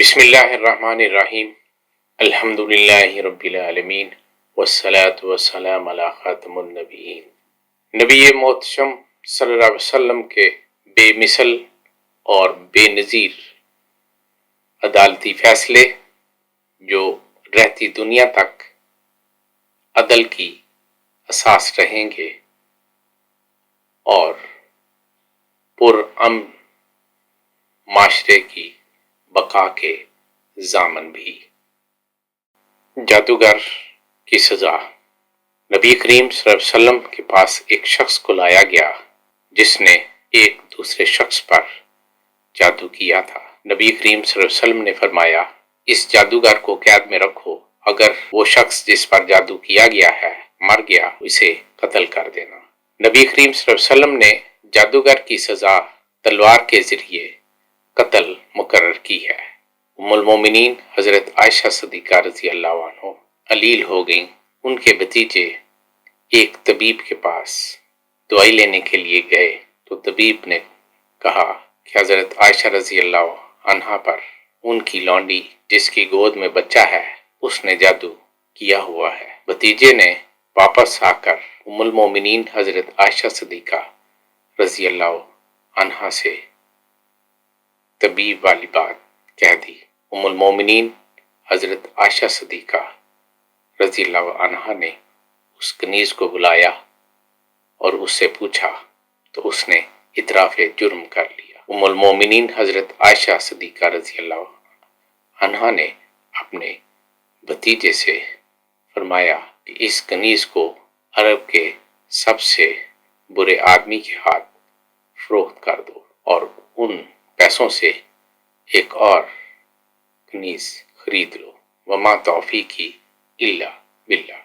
بسم اللہ الرحمن الرحیم الحمد للہ رب العالمین والصلاة والسلام علی خاتم النبیین۔ نبی محتشم صلی اللہ علیہ وسلم کے بے مثل اور بے نظیر عدالتی فیصلے جو رہتی دنیا تک عدل کی اساس رہیں گے اور پرامن معاشرے کی بقا کے ضامن بھی۔ جادوگر کی سزا۔ نبی کریم صلی اللہ علیہ وسلم کے پاس ایک شخص کو لایا گیا جس نے ایک دوسرے شخص پر جادو کیا تھا۔ نبی کریم صلی اللہ علیہ وسلم نے فرمایا، اس جادوگر کو قید میں رکھو، اگر وہ شخص جس پر جادو کیا گیا ہے مر گیا اسے قتل کر دینا۔ نبی کریم صلی اللہ علیہ وسلم نے جادوگر کی سزا تلوار کے ذریعے قتل مقرر کی ہے۔ ام المومنین حضرت عائشہ صدیقہ رضی اللہ عنہ علیل ہو گئیں۔ ان کے بھتیجے ایک طبیب کے پاس دوائی لینے کے لیے گئے تو طبیب نے کہا کہ حضرت عائشہ رضی اللہ عنہا پر ان کی لونڈی جس کی گود میں بچہ ہے اس نے جادو کیا ہوا ہے۔ بھتیجے نے واپس آ کر ام المومنین حضرت عائشہ صدیقہ رضی اللہ عنہا سے طبیب والی بات کہہ دی۔ ام المومنین حضرت عائشہ صدیقہ رضی اللہ عنہا نے اس کنیز کو بلایا اور اس سے پوچھا تو اس نے اعتراف جرم کر لیا۔ ام المومنین حضرت عائشہ صدیقہ رضی اللہ عنہا نے اپنے بھتیجے سے فرمایا کہ اس کنیز کو عرب کے سب سے برے آدمی کے ہاتھ فروخت کر دو اور ان پیسوں سے ایک اور کنیز خرید لو۔ وما توفیقی الا باللہ۔